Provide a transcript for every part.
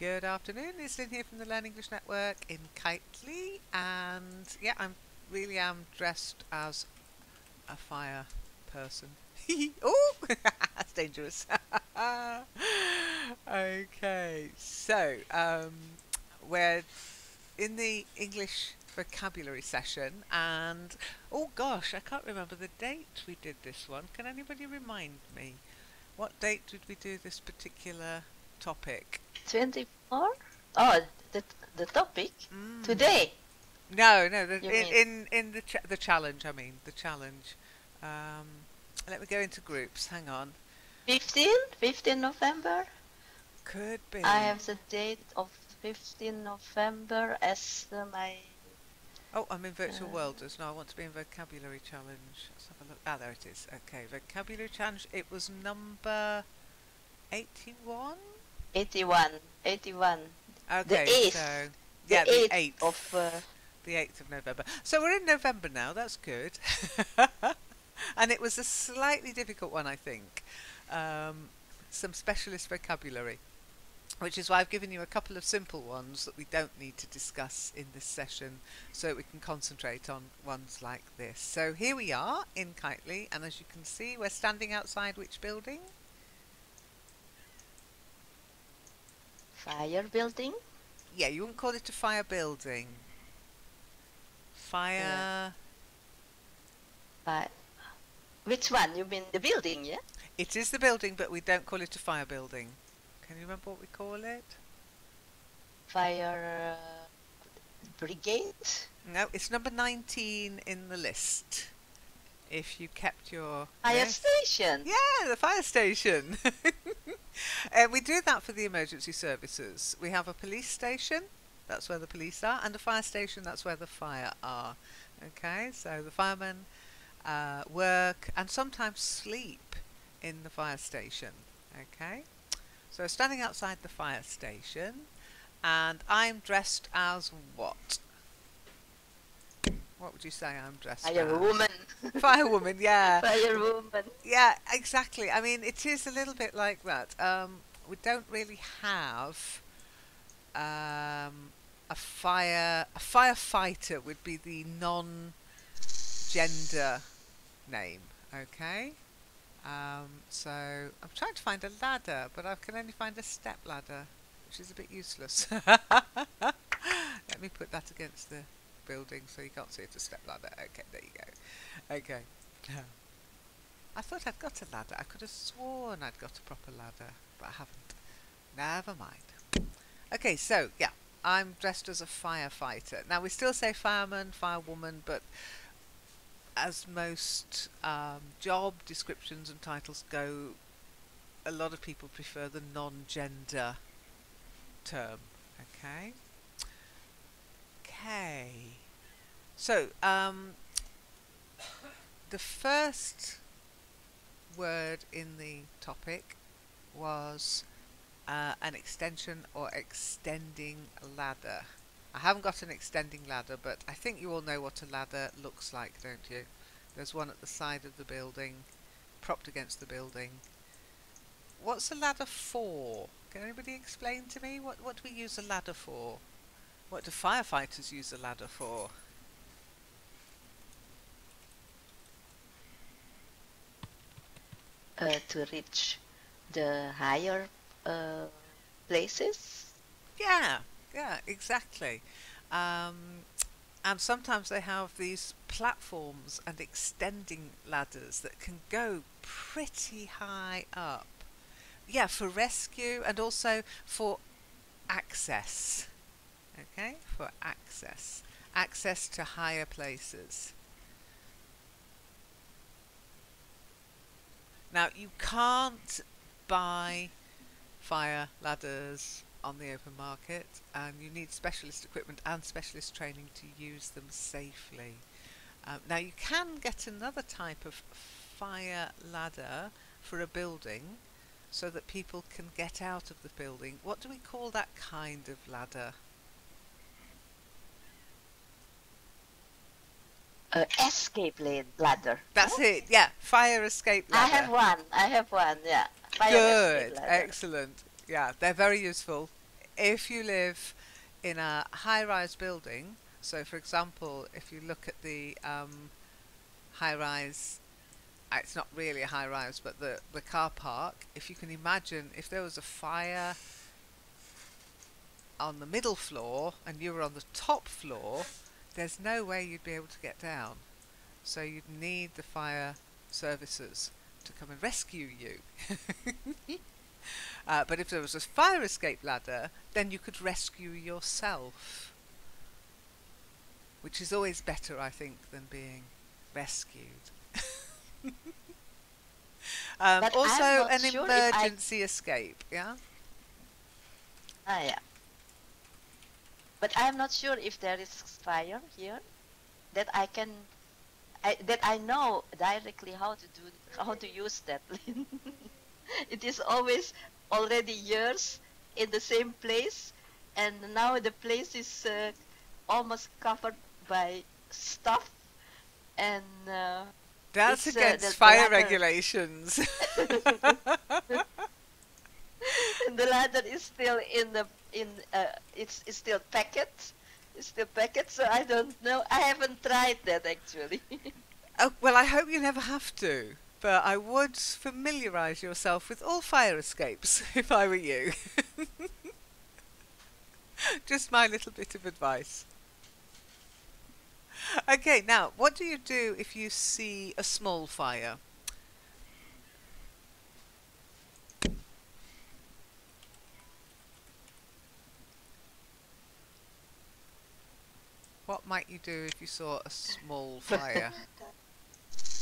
Good afternoon, it's Lynn here from the Learn English Network in Kitely, and yeah, really am dressed as a fire person. Oh, that's dangerous. Okay, so we're in the English vocabulary session, and oh gosh, I can't remember the date we did this one. Can anybody remind me? What date did we do this particular topic? 24? Oh, the topic Mm. today. No, in the challenge. I mean the challenge. Let me go into groups. Hang on. 15 November. Could be. I have the date of 15 November as my. Oh, I'm in virtual worlders. No, I want to be in vocabulary challenge. Let's have a look. Ah, there it is. Okay, vocabulary challenge. It was number 81. 81. Okay, the 8th. so yeah, the 8th of. The 8th of November. So we're in November now. That's good. And it was a slightly difficult one, I think. Some specialist vocabulary, which is why I've given you a couple of simple ones that we don't need to discuss in this session, so we can concentrate on ones like this. So here we are in Kitely, and as you can see, we're standing outside which building? Fire building? Yeah, you wouldn't call it a fire building. Fire... Which one? You mean the building, yeah? It is the building, but we don't call it a fire building. Can you remember what we call it? Fire brigade? No, it's number 19 in the list. If you kept your... Fire station! Yeah, the fire station! We do that for the emergency services. We have a police station, that's where the police are, and a fire station, that's where the fire are. Okay, so the firemen work and sometimes sleep in the fire station. Okay, so standing outside the fire station, and I'm dressed as what? What would you say I'm dressed as? Firewoman. Firewoman, yeah. Firewoman. Yeah, exactly. I mean, it is a little bit like that. We don't really have a firefighter would be the non-gender name. Okay. So I'm trying to find a ladder, but I can only find a step ladder, which is a bit useless. Let me put that against the building so you can't see it's a step ladder. Okay, there you go. Okay. I thought I'd got a ladder. I could have sworn I'd got a proper ladder, but I haven't. Never mind. Okay, so yeah, I'm dressed as a firefighter. Now we still say fireman, firewoman, but as most job descriptions and titles go, a lot of people prefer the non-gender term. Okay. Okay. So the first word in the topic was an extension or extending ladder. I haven't got an extending ladder, but I think you all know what a ladder looks like, don't you? There's one at the side of the building, propped against the building. What's a ladder for? Can anybody explain to me? What do we use a ladder for? What do firefighters use a ladder for? To reach the higher places. Yeah, exactly. And sometimes they have these platforms and extending ladders that can go pretty high up. Yeah, for rescue and also for access. Okay, for access. Access to higher places. Now, you can't buy fire ladders on the open market, and you need specialist equipment and specialist training to use them safely. Now, you can get another type of fire ladder for a building so that people can get out of the building. What do we call that kind of ladder? Escape ladder. That's it, yeah, fire escape ladder. I have one, yeah. Fire Good, escape ladder. excellent. Yeah, they're very useful If you live in a high-rise building, so for example, if you look at the high-rise, it's not really a high-rise, but the car park, if you can imagine if there was a fire on the middle floor and you were on the top floor, there's no way you'd be able to get down. So you'd need the fire services to come and rescue you. But if there was a fire escape ladder, then you could rescue yourself, which is always better, I think, than being rescued. But I'm Also, not an sure if I. emergency escape, yeah? Yeah. But I'm not sure if there is fire here that that I know directly how to use that. It is always already years in the same place, and now the place is almost covered by stuff, and That's it's against the fire ladder. regulations. The ladder is still it's still packet. It's still packet, so I don't know. I haven't tried that actually. Oh, well, I hope you never have to, but I would familiarise yourself with all fire escapes if I were you. Just my little bit of advice. Okay, now, what do you do if you see a small fire? What might you do if you saw a small fire?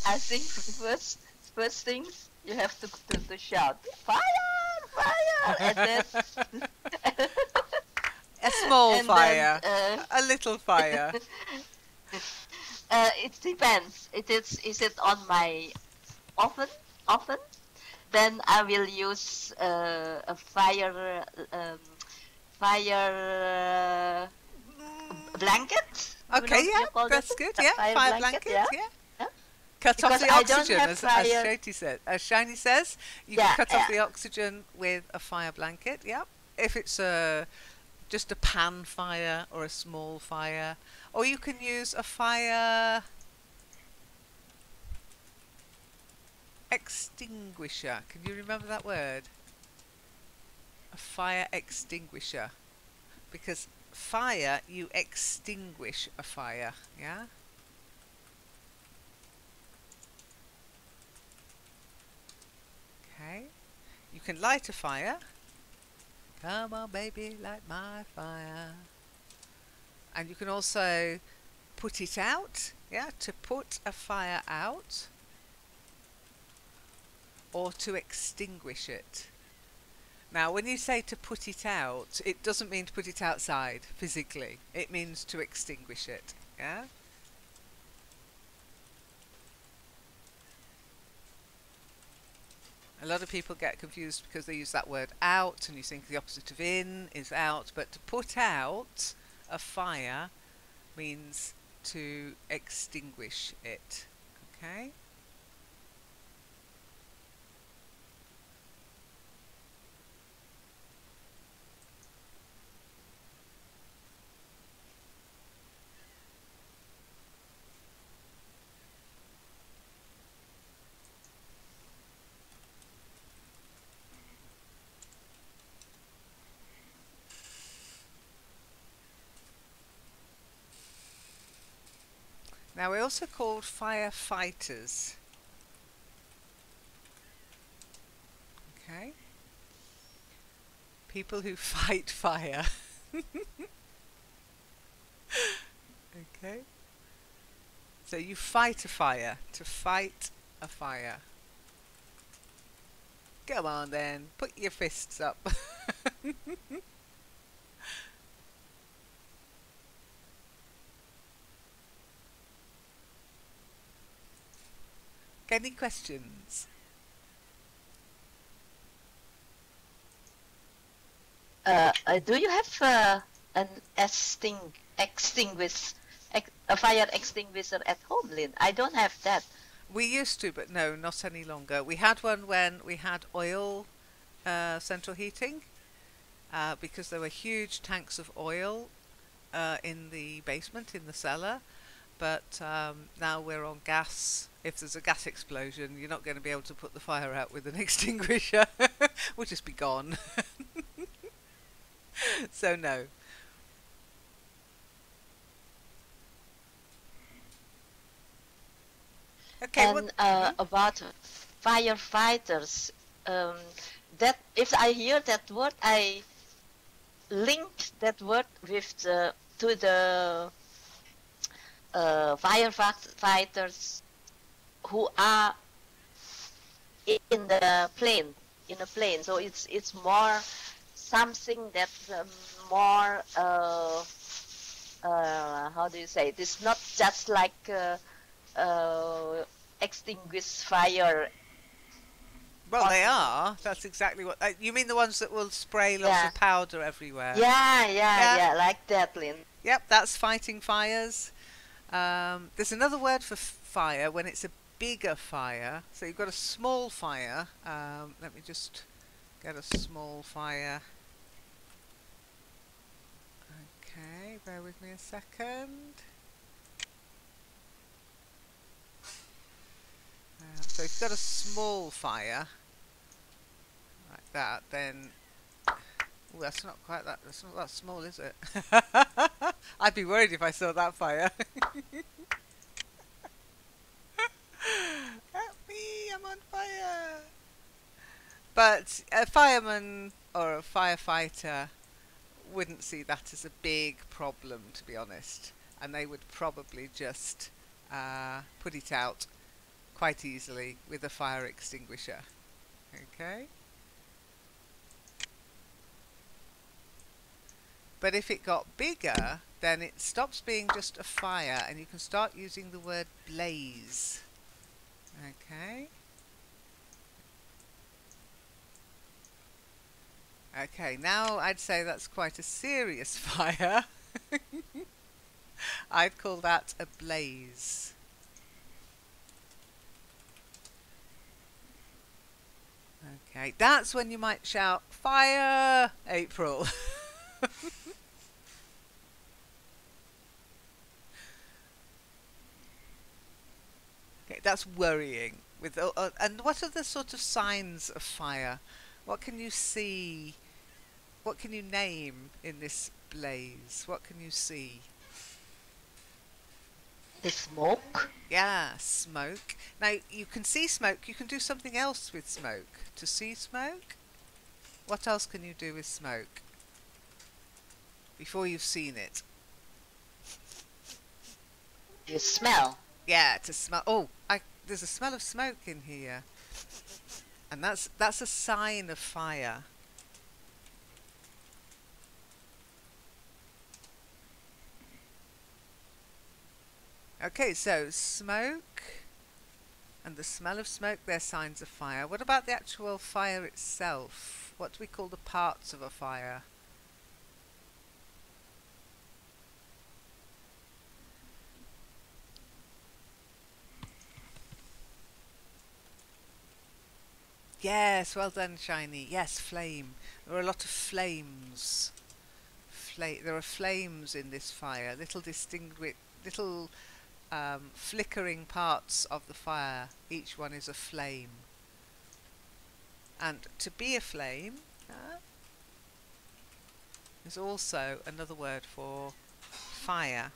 I think first things you have to shout fire, fire, and then A small and fire, then a little fire. it depends. Is it on my oven? Then I will use a fire blanket. Okay, You yeah, call that's that good. a Yeah, fire blanket, blanket. yeah. Yeah, Yeah. cut off Because the I don't oxygen, have as fire. Shoti said. As Shiny says, you Yeah, can cut off yeah. the oxygen with a fire blanket. Yeah, if it's just a pan fire or a small fire, or you can use a fire extinguisher. Can you remember that word? A fire extinguisher, because fire, you extinguish a fire. Yeah. Okay. You can light a fire. Come on, baby, light my fire. And you can also put it out. Yeah, to put a fire out, or to extinguish it. Now, when you say to put it out, it doesn't mean to put it outside physically. It means to extinguish it. Yeah. A lot of people get confused because they use that word out, and you think the opposite of in is out. But to put out a fire means to extinguish it. Okay. Now, we're also called firefighters. Okay. People who fight fire. Okay. So you fight a fire. To fight a fire. Come on then, put your fists up. Any questions? Do you have an a fire extinguisher at home, Lynn? I don't have that. We used to, but no, not any longer. We had one when we had oil central heating, because there were huge tanks of oil in the basement, in the cellar. But now we're on gas. If there's a gas explosion, you're not going to be able to put the fire out with an extinguisher. We'll just be gone. So no. Okay, what? And about firefighters, um, that if I hear that word, I link that word with the to the firefighters who are in the plane, in a plane. So it's more something that more how do you say? It's not just like extinguish fire. Well, On, they are. That's exactly what. You mean the ones that will spray lots yeah, of powder everywhere? yeah, Yeah. yeah, like that, Lynn. Yep. That's fighting fires. There's another word for fire when it's a bigger fire. So you've got a small fire. Let me just get a small fire. Okay, bear with me a second. So if you've got a small fire like that, then that's not quite that. That's not that small, is it? I'd be worried if I saw that fire. Help me! I'm on fire. But a fireman or a firefighter wouldn't see that as a big problem, to be honest, and they would probably just put it out quite easily with a fire extinguisher. Okay. But if it got bigger, then it stops being just a fire and you can start using the word blaze. Okay. Okay, now I'd say that's quite a serious fire. I'd call that a blaze. Okay, that's when you might shout, "Fire, April!" Okay, that's worrying. And what are the sort of signs of fire? What can you see? What can you name in this blaze? What can you see? The smoke. Yeah, smoke. Now, you can see smoke. You can do something else with smoke. To see smoke? What else can you do with smoke? Before you've seen it. You smell. Yeah, to smell. Oh, there's a smell of smoke in here. And that's a sign of fire. Okay, so smoke and the smell of smoke, they're signs of fire. What about the actual fire itself? What do we call the parts of a fire? Yes, well done, Shiny. Yes, flame. There are a lot of flames. There are flames in this fire. Little flickering parts of the fire. Each one is a flame. And to be a flame is also another word for fire.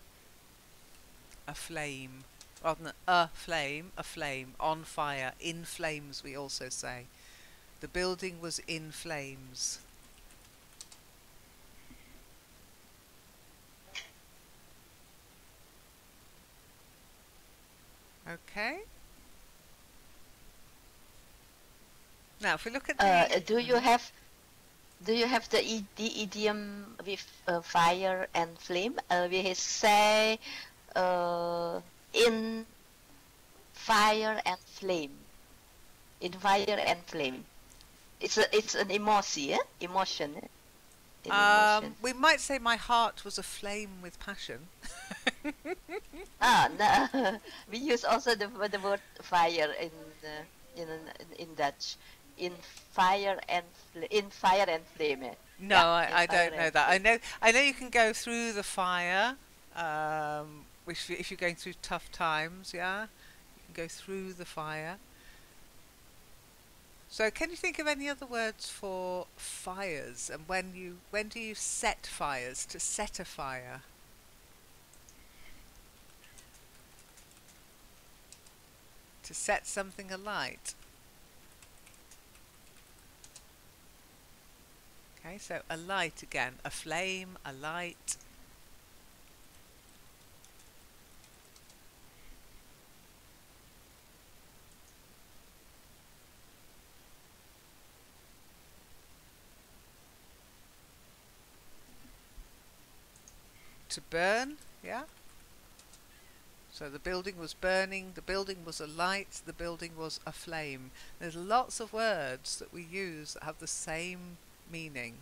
A flame. Rather than a flame, on fire, in flames we also say. The building was in flames. Okay. Now, if we look at the... Do you have the idiom with fire and flame? We say in fire and flame. In fire and flame. It's an emotion, eh? Emotion. Eh? Emotion. We might say my heart was aflame with passion. No. We use also the word fire in Dutch. In fire and flame. Eh? No, Yeah, I it's fire don't know that. engine. I know you can go through the fire, if you're going through tough times, yeah, you can go through the fire. So, can you think of any other words for fires? And when do you set fires? To set a fire, to set something alight. Okay, so alight again, a flame, a light. To burn, yeah. So the building was burning, the building was alight, the building was aflame. There's lots of words that we use that have the same meaning.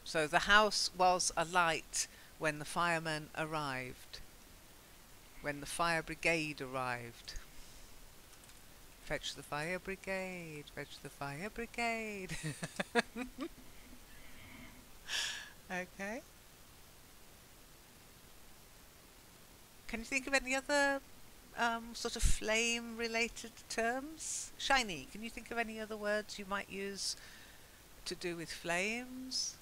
So the house was alight when the firemen arrived, when the fire brigade arrived. Fetch the fire brigade, fetch the fire brigade. Okay. Can you think of any other sort of flame related terms? Shiny, can you think of any other words you might use to do with flames?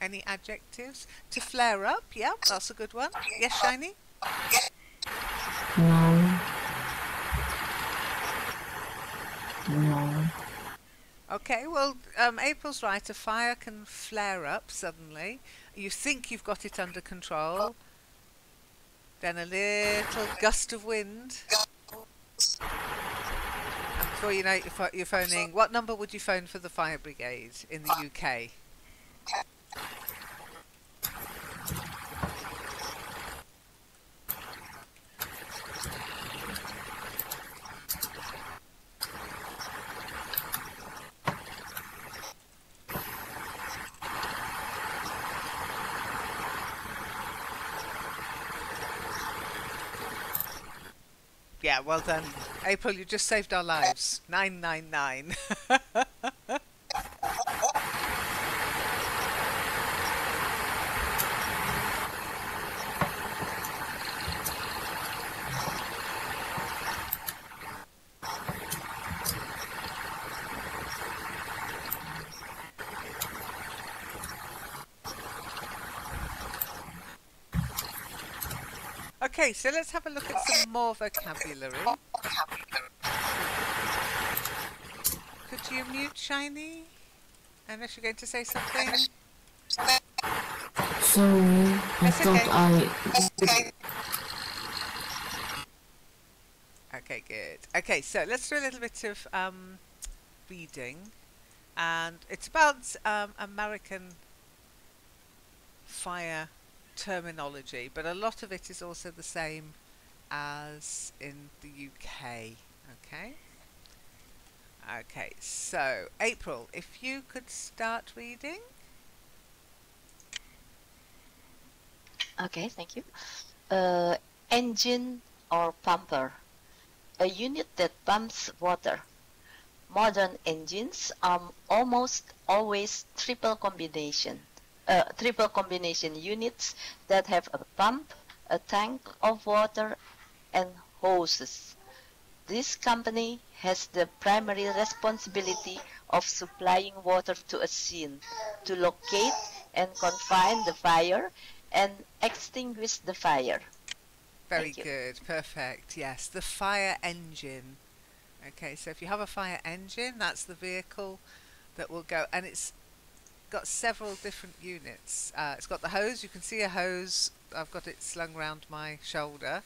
Any adjectives? To flare up, yeah, that's a good one. Yes, Shiny? No, no. Okay, well, April's right. A fire can flare up suddenly. You think you've got it under control, then a little gust of wind, and before you know it, you're phoning. What number would you phone for the fire brigade in the UK? Yeah, well done. April, you just saved our lives. 999. Okay, so let's have a look at some more vocabulary. Could you mute Shiny? Unless you're going to say something. Sorry, I That's thought okay. Okay, good. Okay, so let's do a little bit of reading. And it's about American fire terminology, but a lot of it is also the same as in the UK. Okay? Okay, so April, if you could start reading. Okay, thank you. Uh, Engine or pumper, a unit that pumps water. Modern engines are almost always triple combination units that have a pump, a tank of water, and hoses. This company has the primary responsibility of supplying water to a scene, to locate and confine the fire, and extinguish the fire. Very Thank you. good, perfect. Yes, the fire engine. Okay, so if you have a fire engine, that's the vehicle that will go, and it's got several different units. It's got the hose. You can see a hose. I've got it slung round my shoulder,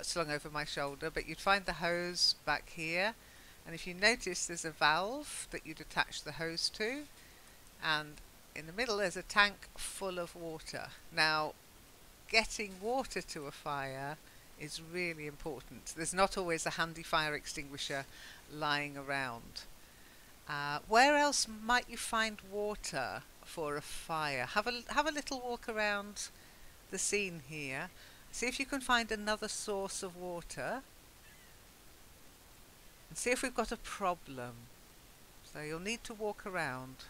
slung over my shoulder. But you'd find the hose back here, and if you notice, there's a valve that you'd attach the hose to, and in the middle there's a tank full of water. Now, getting water to a fire is really important. There's not always a handy fire extinguisher lying around. Where else might you find water for a fire? Have a little walk around the scene here. See if you can find another source of water. And see if we've got a problem. So you'll need to walk around.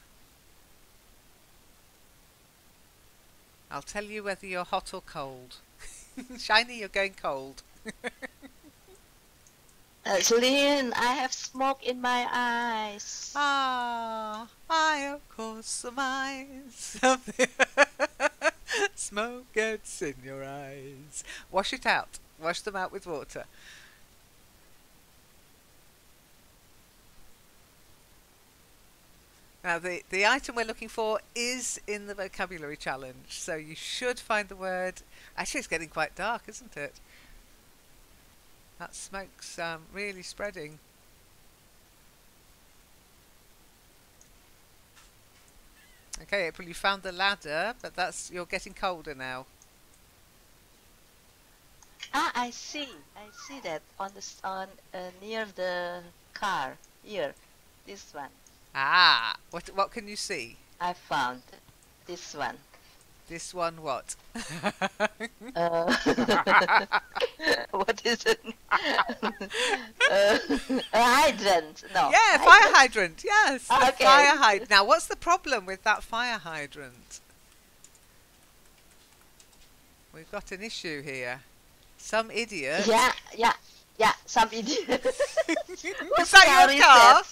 I'll tell you whether you're hot or cold. Shiny, you're going cold. Lynn, I have smoke in my eyes. Ah, I of course surmise smoke gets in your eyes. Wash it out. Wash them out with water. Now the item we're looking for is in the vocabulary challenge, so you should find the word. Actually, it's getting quite dark, isn't it? That smoke's really spreading. Okay, April, you found the ladder, but you're getting colder now. Ah, I see that on near the car here. This one. Ah, what can you see? I found this one. This one what? What is it? A hydrant. No. Yeah, fire hydrant. Yes, the Okay. fire hydrant. Now, what's the problem with that fire hydrant? We've got an issue here. Some idiot. Yeah. Some idiot. Is that your car?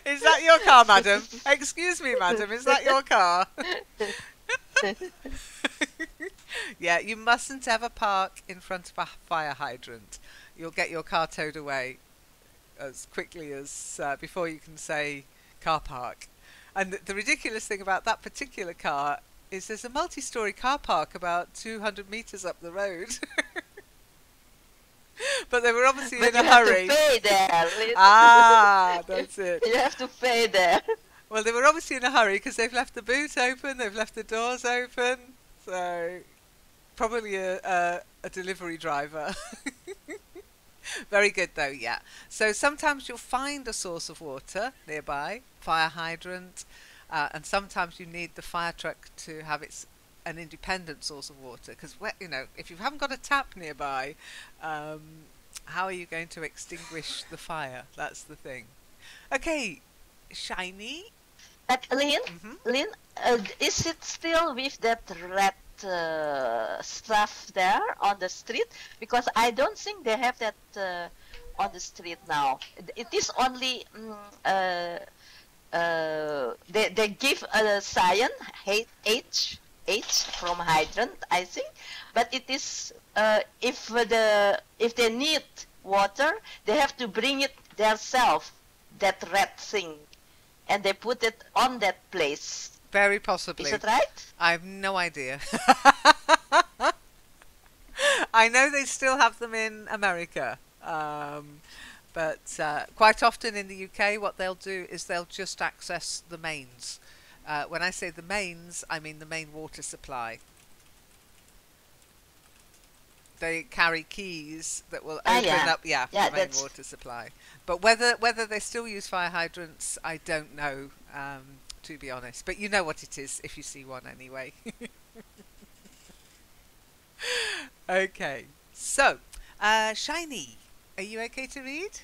Is that your car, madam? Excuse me, madam. Is that your car? Yeah, you mustn't ever park in front of a fire hydrant. You'll get your car towed away as quickly as before you can say car park. And the ridiculous thing about that particular car is there's a multi-storey car park about 200 metres up the road. But they were obviously But in a you have hurry. to pay there. Ah, that's it. You have to pay there. Well, they were obviously in a hurry because they've left the boot open, they've left the doors open. So, probably a delivery driver. Very good though, yeah. So sometimes you'll find a source of water nearby, fire hydrant, and sometimes you need the fire truck to have an independent source of water, because if you haven't got a tap nearby, how are you going to extinguish the fire? That's the thing. Okay, Shiny. But Lynn, Mhm. is it still with that red stuff there on the street? Because I don't think they have that on the street now. It is only they give a sign H from hydrant, I think, but it is if they need water, they have to bring it themselves, that red thing, and they put it on that place. Very possibly. Is it right? I have no idea. I know they still have them in America, but quite often in the UK, what they'll do is they'll just access the mains. When I say the mains, I mean the main water supply. They carry keys that will open up, the main water supply. But whether they still use fire hydrants, I don't know, to be honest. But you know what it is if you see one anyway. Okay, so Shiny, are you okay to read?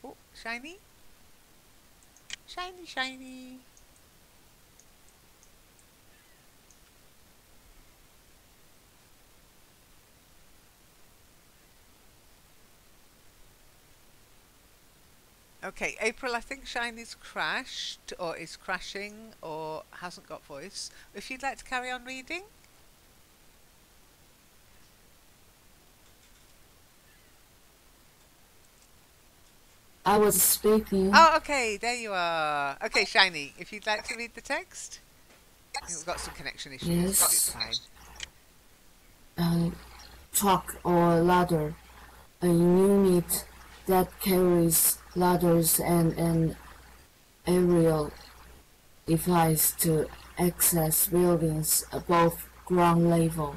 Oh, Shiny? Shiny, Shiny. Okay, April, I think Shiny's crashed, or is crashing, or hasn't got voice. If you'd like to carry on reading. I was speaking. Oh, okay, there you are. Okay, Shiny, if you'd like to read the text. We've got some connection issues, Yes. but it's fine. Truck or ladder, a unit that carries ladders, and an aerial device to access buildings above ground level.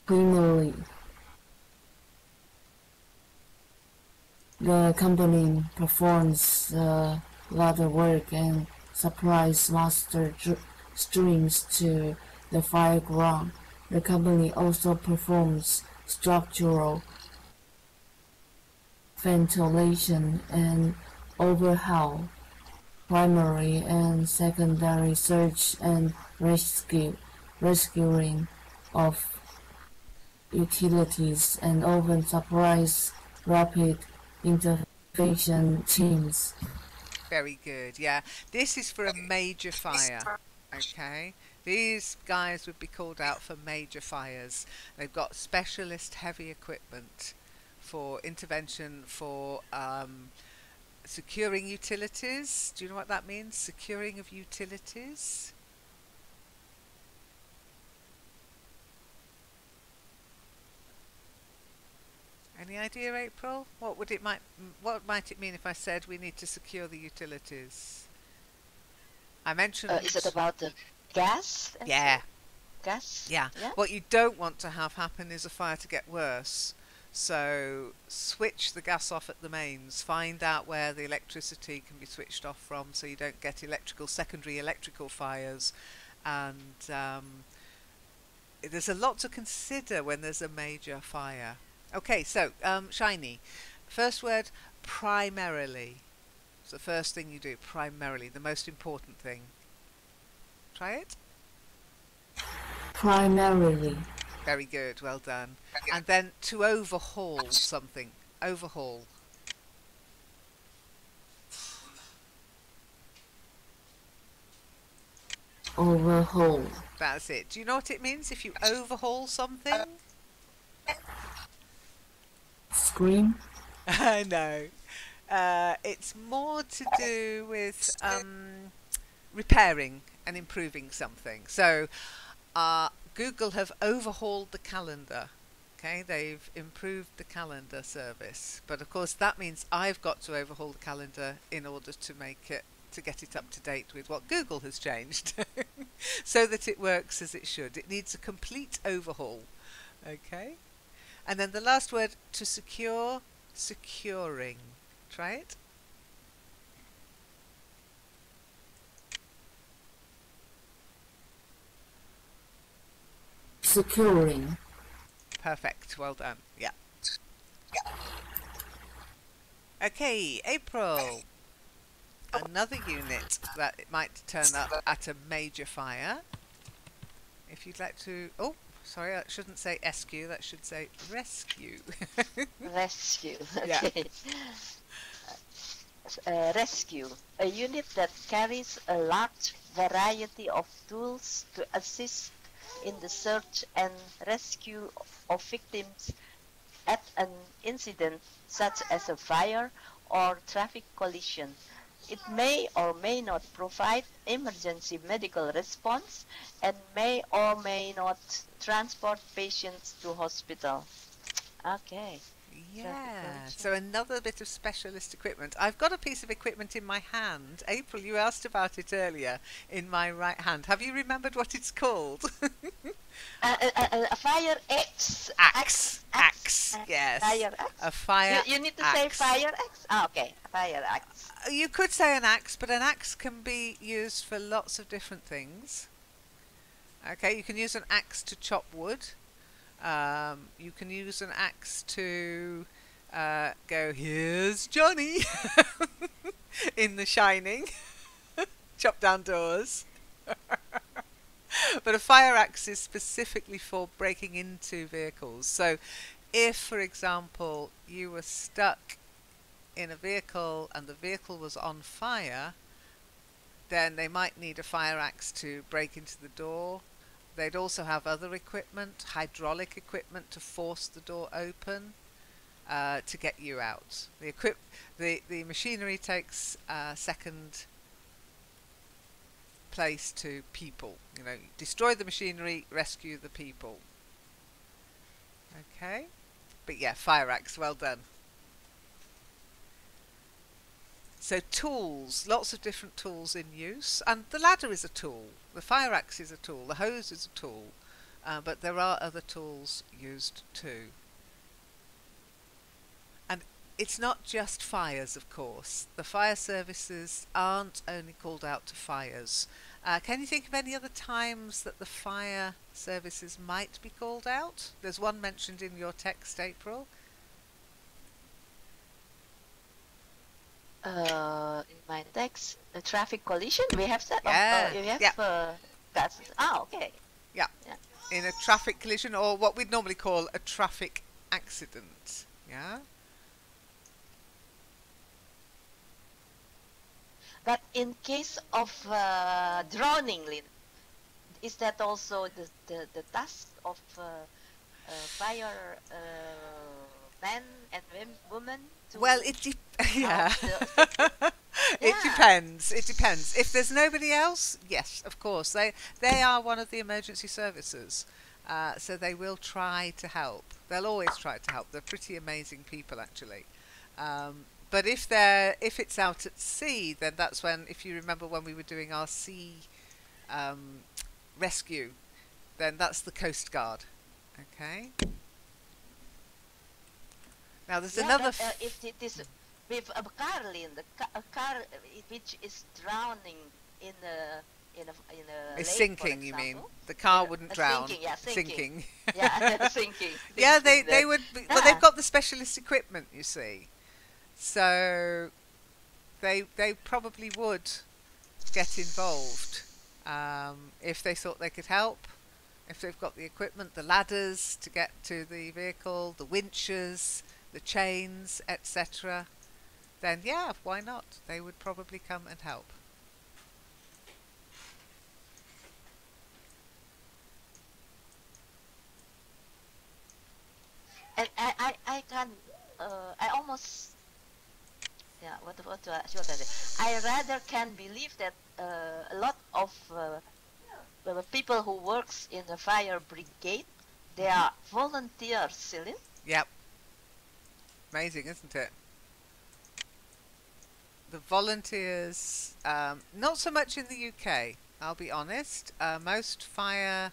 Primarily, the company performs ladder work and supplies master streams to the fireground. The company also performs structural ventilation and overhaul, primary and secondary search and rescuing of utilities, and often supplies rapid intervention teams. Very good. Yeah, this is for a major fire. Okay, these guys would be called out for major fires. They've got specialist heavy equipment for intervention for securing utilities. Do you know what that means? Securing of utilities. Any idea, April? What might it mean if I said we need to secure the utilities? I mentioned. Is it about the gas? Yeah. Gas? Yeah. Yeah. What you don't want to have happen is a fire to get worse. So switch the gas off at the mains. Find out where the electricity can be switched off from, so you don't get secondary electrical fires. And there's a lot to consider when there's a major fire. Okay, so Shiny. First word, primarily. It's the first thing you do, primarily, the most important thing. Try it. Primarily, Very good, well done. And then to overhaul something. Overhaul. overhaul, That's it. Do you know what it means if you overhaul something? scream, No. It's more to do with repairing and improving something. So Google have overhauled the calendar. Okay, they've improved the calendar service. But of course that means I've got to overhaul the calendar in order to get it up to date with what Google has changed so that it works as it should. It needs a complete overhaul. Okay? And then the last word, to secure, securing. Try it. securing, Perfect. Well done. Yeah. Okay, April. Another unit that it might turn up at a major fire. If you'd like to... Oh, sorry, that shouldn't say SQ. That should say rescue. Rescue. Yeah. Okay. Rescue, a unit that carries a large variety of tools to assist in the search and rescue of victims at an incident such as a fire or traffic collision. It may or may not provide emergency medical response and may or may not transport patients to hospital. Okay. Yeah, so another bit of specialist equipment. I've got a piece of equipment in my hand. April, you asked about it earlier, in my right hand. Have you remembered what it's called? A fire axe. Axe, yes. Fire axe. A fire You need to axe. say fire axe? Ah, okay. Fire axe. You could say an axe, but an axe can be used for lots of different things. Okay, you can use an axe to chop wood. You can use an axe to go, here's Johnny in The Shining. Chop down doors. But a fire axe is specifically for breaking into vehicles. So if, for example, you were stuck in a vehicle and the vehicle was on fire, then they might need a fire axe to break into the door. They'd also have other equipment, hydraulic equipment to force the door open to get you out. The machinery takes second place to people. You know, destroy the machinery, rescue the people. Okay, but yeah, fire axe, well done. So tools, lots of different tools in use, and the ladder is a tool, the fire axe is a tool, the hose is a tool, but there are other tools used too. And it's not just fires, of course. The fire services aren't only called out to fires. Can you think of any other times that the fire services might be called out? There's one mentioned in your text, April. In my text, a traffic collision. We have that. Yeah, We have. yeah. That's. Ah, okay. Yeah. Yeah. In a traffic collision, or what we'd normally call a traffic accident. Yeah. But in case of drowning, Lynn, is that also the task of fire men and women? Well, yeah. It Yeah. depends. It depends. If there's nobody else, yes, of course. They are one of the emergency services, so they will try to help. They'll always try to help. They're pretty amazing people, actually. But if it's out at sea, then that's when, if you remember when we were doing our sea rescue, then that's the Coast Guard. Okay. Now there's another. But, if it is with a car, Lynn, a car which is drowning in a It's lake, sinking, for you mean? example. The car wouldn't drown. Sinking, yeah, sinking. Sinking. Yeah, sinking. Yeah, Sinking they the- would. Well, they've got the specialist equipment, you see. So they probably would get involved if they thought they could help. If they've got the equipment, the ladders to get to the vehicle, the winches, the chains, etc., then yeah, why not? They would probably come and help. And I can I almost what I say? I rather can believe that a lot of the people who works in the fire brigade, they are volunteers, Celine. Yep. Amazing, isn't it? The volunteers, not so much in the UK, I'll be honest. Most fire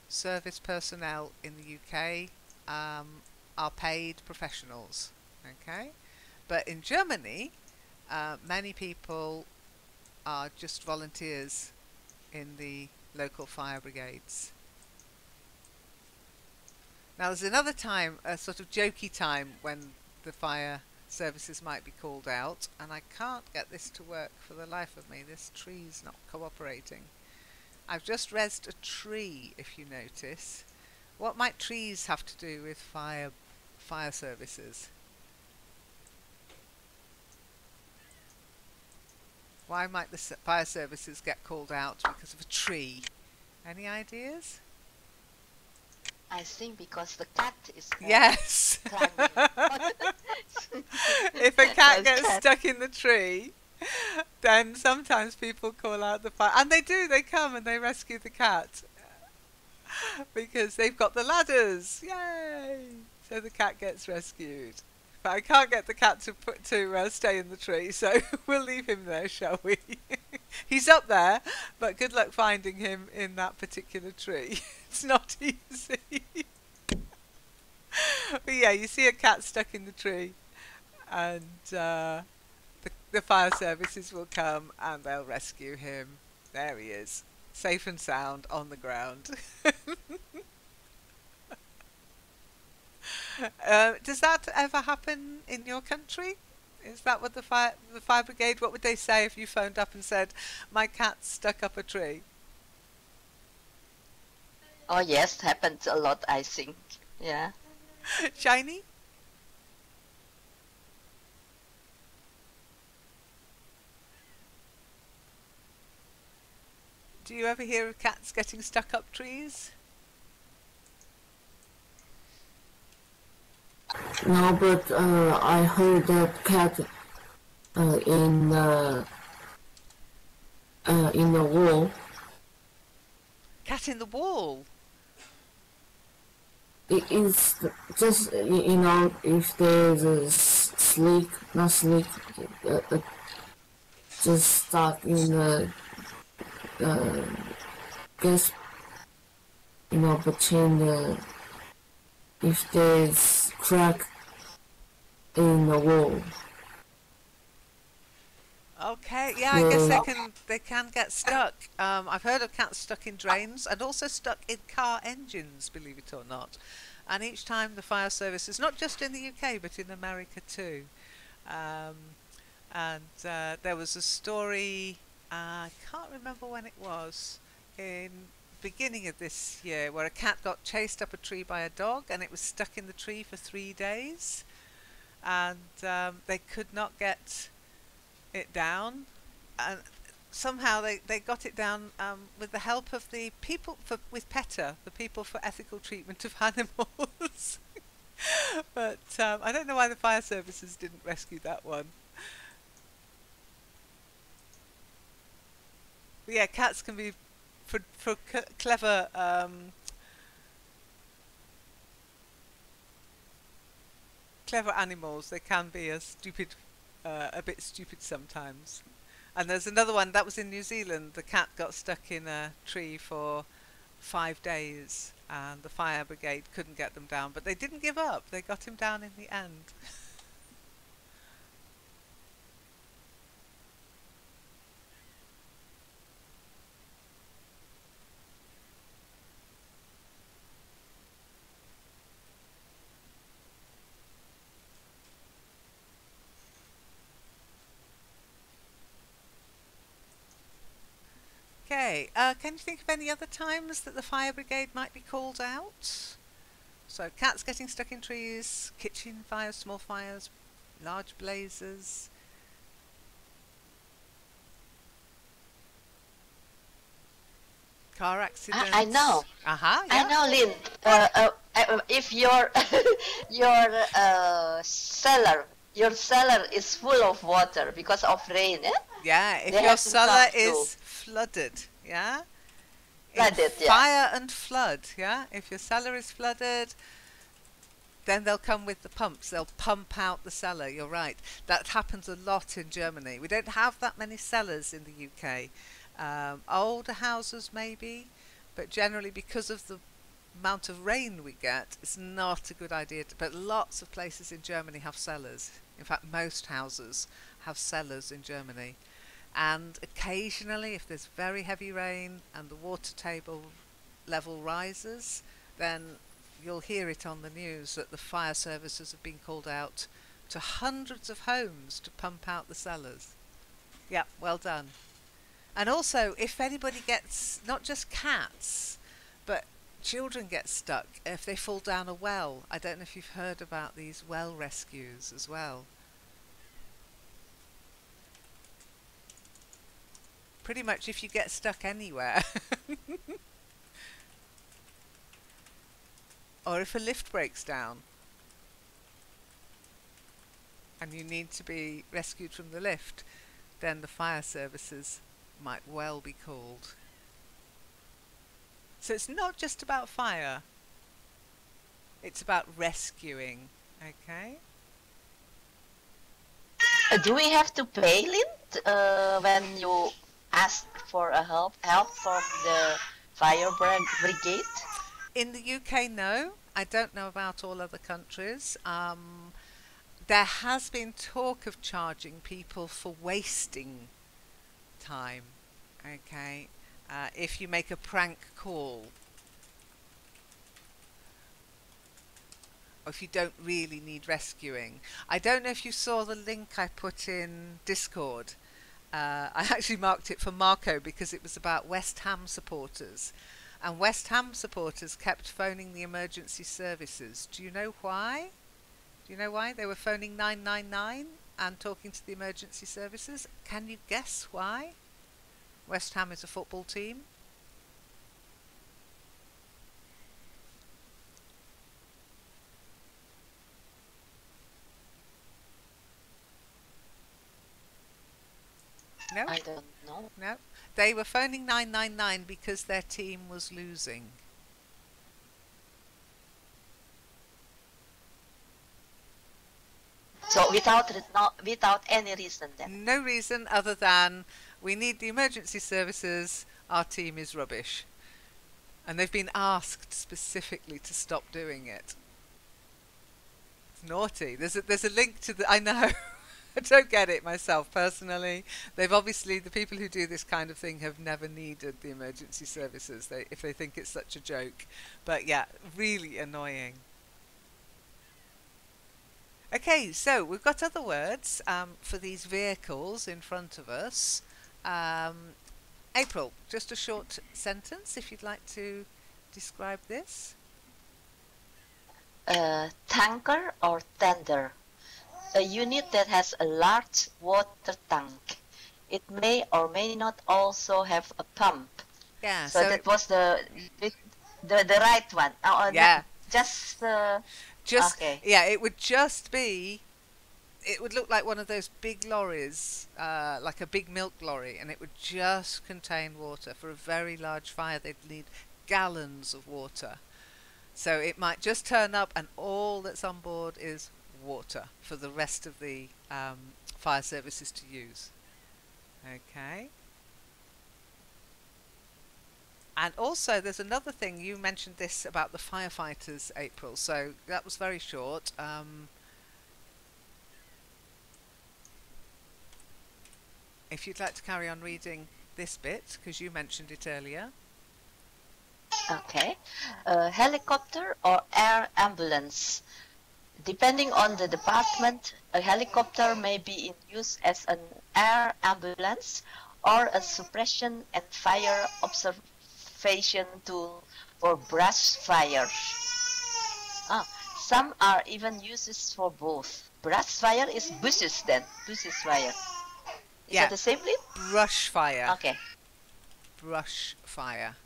service personnel in the UK are paid professionals, okay? But in Germany, many people are just volunteers in the local fire brigades. Now there's another time, a sort of jokey time, when the fire services might be called out, and I can't get this to work for the life of me. This tree's not cooperating. I've just rezzed a tree, if you notice. What might trees have to do with fire services? Why might the fire services get called out because of a tree? Any ideas? I think because the cat is Yes. climbing. If a cat Those gets cats. stuck in the tree, then sometimes people call out the fire, and they do. They come and they rescue the cat because they've got the ladders. Yay! So the cat gets rescued. But I can't get the cat to stay in the tree, so we'll leave him there, shall we? He's up there, but good luck finding him in that particular tree. It's not easy. But yeah, you see a cat stuck in the tree, and the fire services will come and they'll rescue him. There he is, safe and sound on the ground. Does that ever happen in your country? Is that what the fire brigade, what would they say if you phoned up and said, my cat's stuck up a tree? Oh yes, happens a lot, I think. Yeah. Shiny? Do you ever hear of cats getting stuck up trees? No, but I heard that cat in the wall. Cat in the wall? It is just if there's a not sleek, just stuck in the gas, between the if there's crack in the wall. Okay, yeah, I guess Yeah. they can get stuck. I've heard of cats stuck in drains and also stuck in car engines, believe it or not. And each time the fire services, not just in the UK but in America too. Um, and there was a story, I can't remember when it was, in beginning of this year, where a cat got chased up a tree by a dog and it was stuck in the tree for 3 days, and they could not get it down, and somehow they got it down with the help of the people with PETA, the people for ethical treatment of animals. But I don't know why the fire services didn't rescue that one. But yeah, cats can be for clever clever animals. They can be a bit stupid sometimes. And there's another one that was in New Zealand. The cat got stuck in a tree for 5 days, and the fire brigade couldn't get them down, but they didn't give up. They got him down in the end. Okay, can you think of any other times that the fire brigade might be called out? So cats getting stuck in trees, kitchen fires, small fires, large blazes. Car accidents. I know. Uh-huh, I yeah. know, Lynn. If your your cellar is full of water because of rain, eh? Yeah, if They your have to cellar come to is flooded, yeah? In flooded, yeah. fire and flood, yeah? If your cellar is flooded, then they'll come with the pumps. They'll pump out the cellar, you're right. That happens a lot in Germany. We don't have that many cellars in the UK. Older houses maybe, but generally because of the amount of rain we get, it's not a good idea. But lots of places in Germany have cellars. In fact, most houses have cellars in Germany. And occasionally, if there's very heavy rain and the water table level rises, then you'll hear it on the news that the fire services have been called out to hundreds of homes to pump out the cellars. Yeah, well done. And also, if anybody gets, not just cats, but children get stuck if they fall down a well. I don't know if you've heard about these well rescues as well. Pretty much if you get stuck anywhere. Or if a lift breaks down and you need to be rescued from the lift, then the fire services might well be called. So it's not just about fire, it's about rescuing, okay? Do we have to pay, Lynn, when you ask for a help from the fire brigade? In the UK, no. I don't know about all other countries. There has been talk of charging people for wasting time, okay? If you make a prank call, or if you don't really need rescuing. I don't know if you saw the link I put in Discord. I actually marked it for Marco because it was about West Ham supporters. And West Ham supporters kept phoning the emergency services. Do you know why? Do you know why? They were phoning 999 and talking to the emergency services. Can you guess why? West Ham is a football team. No? I don't know. No. They were phoning 999 because their team was losing. So without any reason then. No reason other than we need the emergency services, our team is rubbish. And they've been asked specifically to stop doing it. It's naughty. There's a link to the... I know. I don't get it myself personally. They've obviously, the people who do this kind of thing have never needed the emergency services if they think it's such a joke. But yeah, really annoying. Okay, so we've got other words for these vehicles in front of us. April, just a short sentence if you'd like to describe this. Tanker or tender. A unit that has a large water tank. It may or may not also have a pump. Yeah. So that was the right one. Yeah. Just okay. Yeah, it would just be. It would look like one of those big lorries, like a big milk lorry, and it would just contain water. For a very large fire, they'd need gallons of water. So it might just turn up and all that's on board is water for the rest of the fire services to use. Okay. And also there's another thing, you mentioned this about the firefighters, April, so that was very short. If you'd like to carry on reading this bit, because you mentioned it earlier. Okay. Helicopter or air ambulance. Depending on the department, a helicopter may be in use as an air ambulance or a suppression and fire observation tool for brush fires. Some are even uses for both. Brush fire is bushes then. Bushes fire. Is that the same thing? Brush fire. Okay. Brush fire.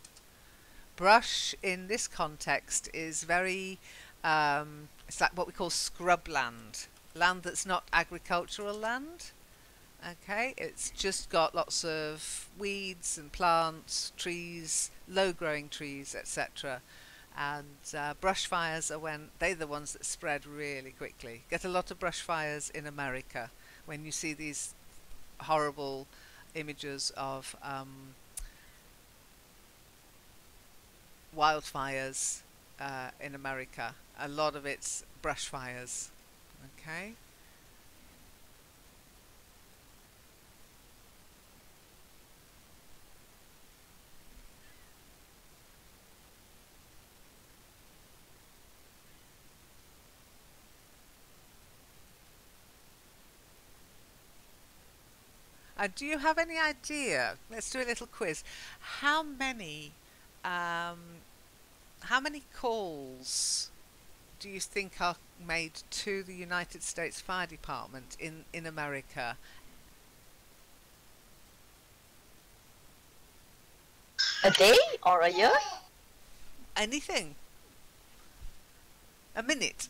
Brush in this context is very, it's like what we call scrubland. Land that's not agricultural land. Okay, it's just got lots of weeds and plants, trees, low-growing trees, etc. And brush fires are they're the ones that spread really quickly. Get a lot of brush fires in America when you see these horrible images of wildfires in America. A lot of it's brush fires. Okay. Do you have any idea? Let's do a little quiz. How many calls do you think are made to the United States Fire Department in America? A day or a year? Anything. A minute.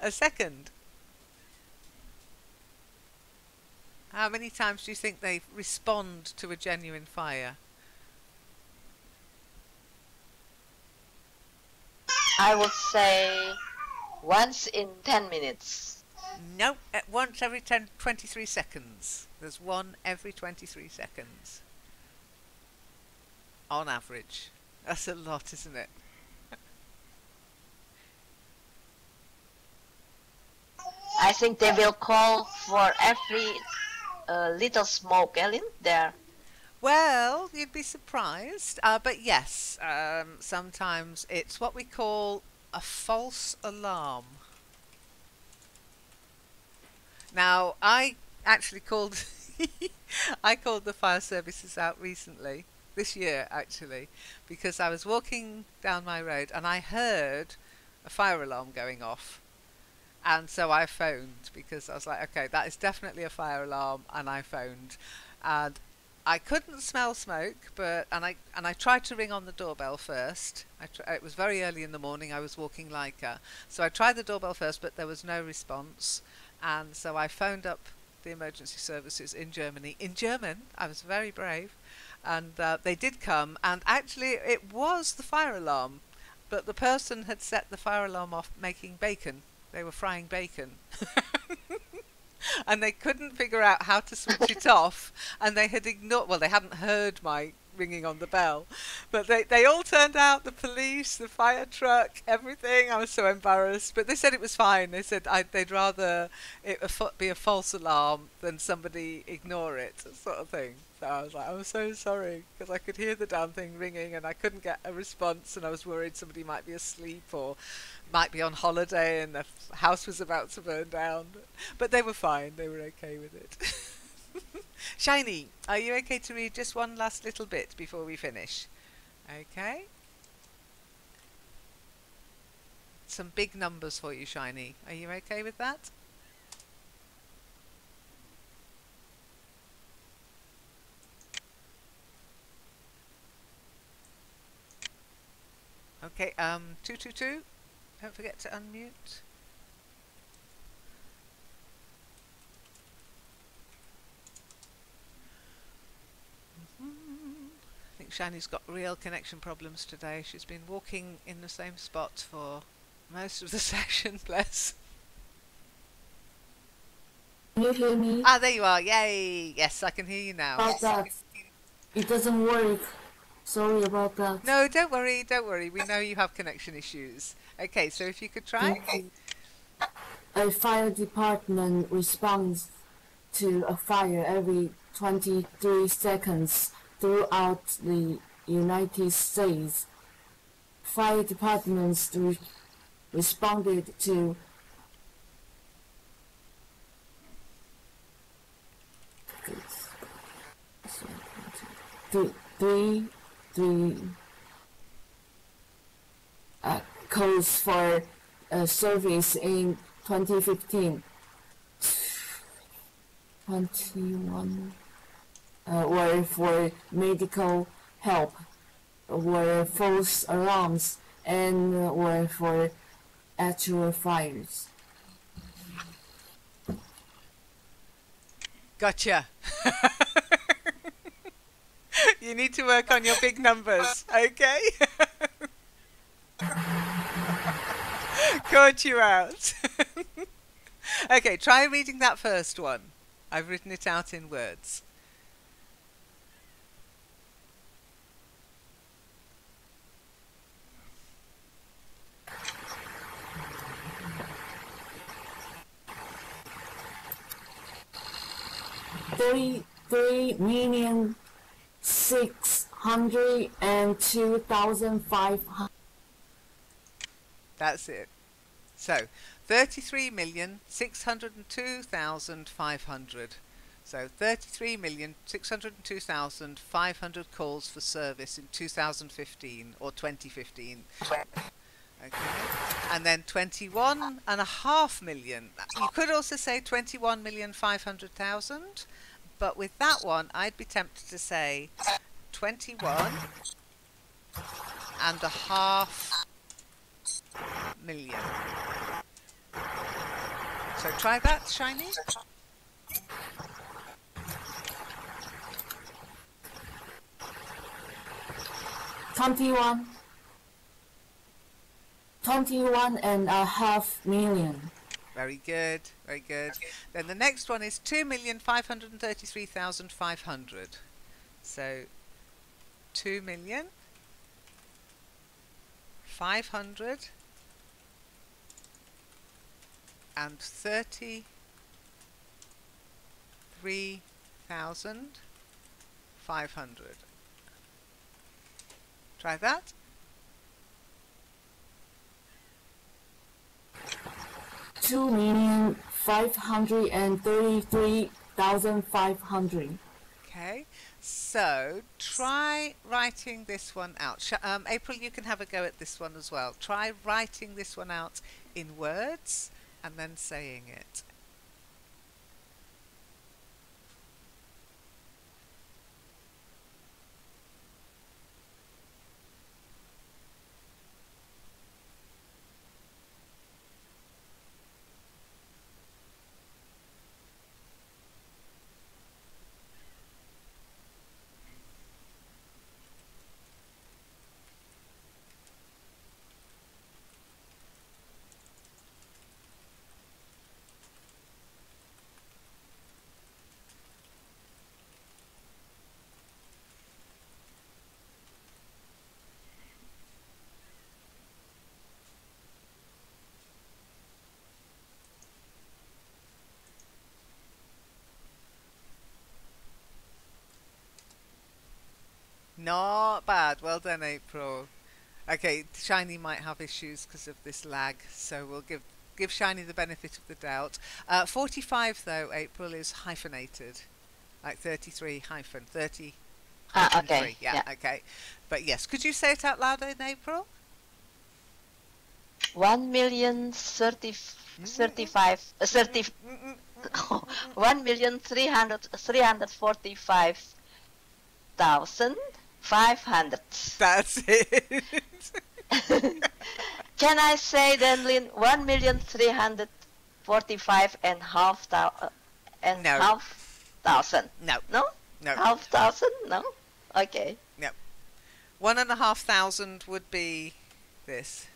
A second. How many times do you think they respond to a genuine fire? I would say once in 10 minutes. No, once every 23 seconds. There's one every 23 seconds. On average. That's a lot, isn't it? I think they will call for every little smoke, Ellen, there. Well, you'd be surprised. But yes, sometimes it's what we call a false alarm. Now, I actually called I called the fire services out recently, this year actually, because I was walking down my road and I heard a fire alarm going off. And so I phoned because I was like, okay, that is definitely a fire alarm, and I phoned. And I couldn't smell smoke, and I tried to ring on the doorbell first. It was very early in the morning. I was walking Leica, so I tried the doorbell first, but there was no response. And so I phoned up the emergency services in Germany. In German, I was very brave, and they did come. And actually, it was the fire alarm. but the person had set the fire alarm off making bacon. They were frying bacon. And they couldn't figure out how to switch it off, and they had ignored, well, they hadn't heard my ringing on the bell, but they all turned out, the police, the fire truck, everything. I was so embarrassed, but they said it was fine. They said they'd rather it be a false alarm than somebody ignore it, sort of thing. So I was like, I'm so sorry, because I could hear the damn thing ringing and I couldn't get a response, and I was worried somebody might be asleep or might be on holiday and the house was about to burn down. But they were fine. They were okay with it. Shiny, are you okay to read just one last little bit before we finish? Okay. Some big numbers for you, Shiny. Are you okay with that? Okay, 222. Don't forget to unmute. I think Shiny's got real connection problems today. She's been walking in the same spot for most of the session, bless. Can you hear me? Ah, there you are. Yay! Yes, I can hear you now. About that. It doesn't work. Sorry about that. No, don't worry, don't worry. We know you have connection issues. Okay, so if you could try. A fire department responds to a fire every 23 seconds throughout the United States. Fire departments responded to three calls for service in 2015. 21 were for medical help, were false alarms, and were for actual fires. Gotcha. You need to work on your big numbers, okay? Caught you out. Okay, try reading that first one. I've written it out in words. $33,602,500. That's it. So, 33,602,500. So, 33,602,500 calls for service in 2015 or 2015. Okay. And then 21.5 million. You could also say 21,500,000, but with that one, I'd be tempted to say 21.5 million. So try that, Shiny. $21.5 million. Very good, very good. Then the next one is 2,533,500. So 2,533,500. Try that. $2,533,500. Okay, so try writing this one out. April, you can have a go at this one as well. Try writing this one out in words and then saying it. Not bad. Well done, April. Okay, Shiny might have issues because of this lag, so we'll give Shiny the benefit of the doubt. 45 though, April, is hyphenated, like 33 hyphen 30 hyphen Okay. 3. Yeah, Yeah. okay. But yes, could you say it out louder in April? 1,345,500. That's it. Can I say then, Lynn, 1,345 and No, half thousand? no, No? no, Half thousand? No? Okay. no. 1,500 would be this.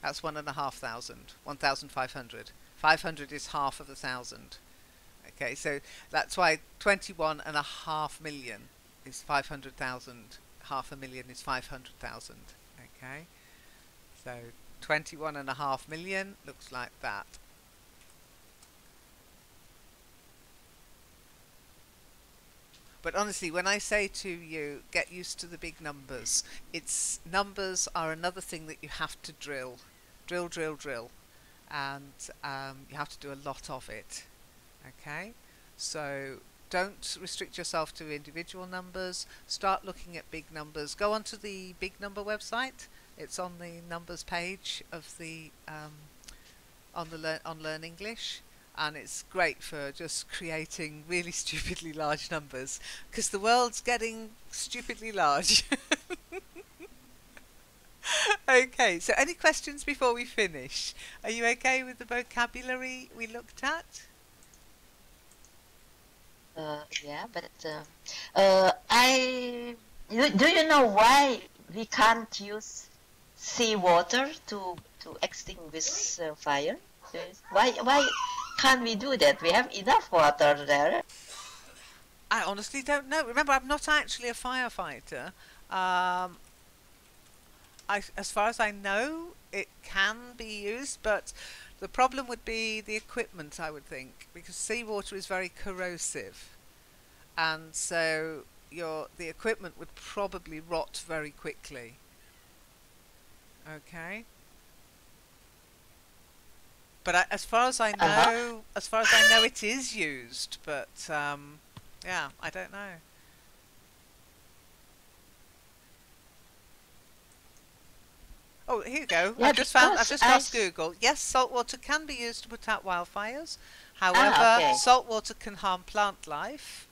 That's 1,500. 1,500. 500 is half of 1,000. Okay, so that's why 21.5 million is 500,000. Half a million is 500,000. Okay, so 21.5 million looks like that. But honestly, when I say to you, get used to the big numbers, numbers are another thing that you have to drill. Drill, drill, drill. And you have to do a lot of it. Okay? So don't restrict yourself to individual numbers. Start looking at big numbers. Go onto the Big Number website. It's on the numbers page of the on Learn English. And it's great for just creating really stupidly large numbers because the world's getting stupidly large. Okay, so any questions before we finish? Are you okay with the vocabulary we looked at? Yeah, but do you know why we can't use seawater to extinguish fire? Why can't we do that? We have enough water there. I honestly don't know. Remember, I'm not actually a firefighter. As far as I know, it can be used, but the problem would be the equipment, I would think, because seawater is very corrosive, and so the equipment would probably rot very quickly. Okay. But as far as I know, it is used. But yeah, I don't know. Oh, here you go. Yeah, I've just asked Google. Yes, salt water can be used to put out wildfires. However, okay. salt water can harm plant life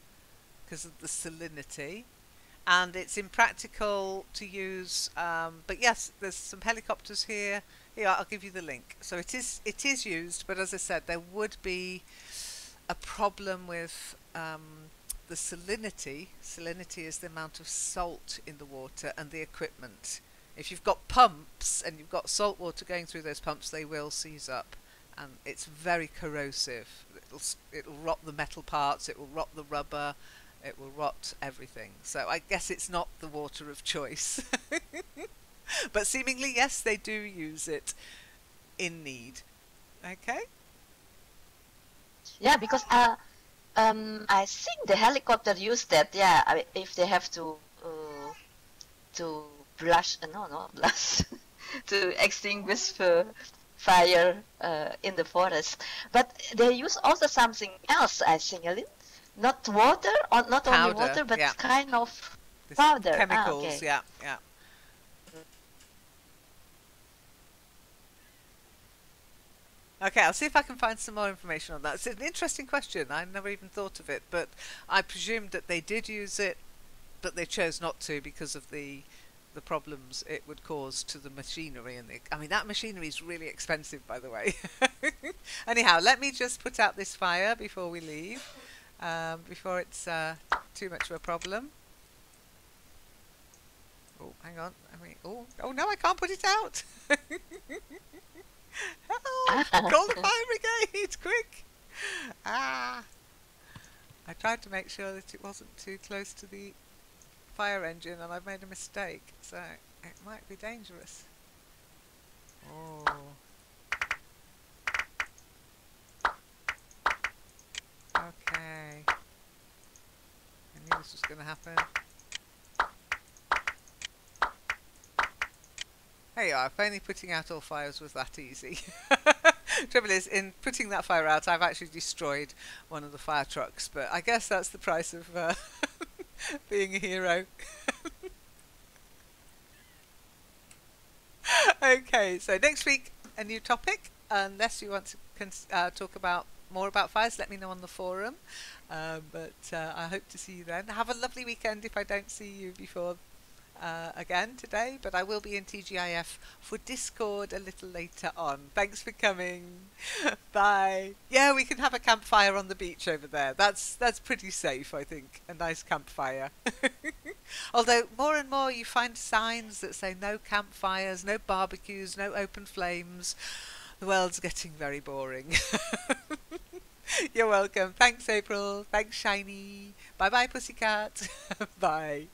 because of the salinity, and it's impractical to use. But yes, there's some helicopters here. Here, I'll give you the link. So it is used, but as I said, there would be a problem with the salinity. Salinity is the amount of salt in the water and the equipment. If you've got pumps and you've got salt water going through those pumps, they will seize up, and it's very corrosive. It'll rot the metal parts, it will rot the rubber, it will rot everything. So I guess it's not the water of choice. But seemingly, yes, they do use it in need. Okay? Yeah, because I think the helicopter use that. Yeah, if they have to blush, not blush, to extinguish fire in the forest. But they use also something else, I think, not water, or not Powder, only water, but yeah. kind of This powder. chemicals, Okay. yeah. Okay, I'll see if I can find some more information on that. It's an interesting question. I never even thought of it, but I presumed that they did use it, but they chose not to because of the problems it would cause to the machinery. And I mean, that machinery is really expensive, by the way. Anyhow, let me just put out this fire before we leave, before it's too much of a problem. Oh, hang on. Oh no, I can't put it out. Help! Call the fire brigade, quick! I tried to make sure that it wasn't too close to the fire engine, and I've made a mistake, so it might be dangerous. Oh. Okay. I knew this was going to happen. There you are. If only putting out all fires was that easy. Trouble is, in putting that fire out, I've actually destroyed one of the fire trucks. But I guess that's the price of being a hero. Okay, so next week a new topic. Unless you want to talk about more about fires, let me know on the forum. But I hope to see you then. Have a lovely weekend if I don't see you before again today, but I will be in TGIF for Discord a little later on. Thanks for coming. Bye. Yeah, we can have a campfire on the beach over there. That's pretty safe, I think. A nice campfire. Although more and more you find signs that say no campfires, no barbecues, no open flames. The world's getting very boring. You're welcome. Thanks, April. Thanks, Shiny. Bye bye, Pussycat. Bye.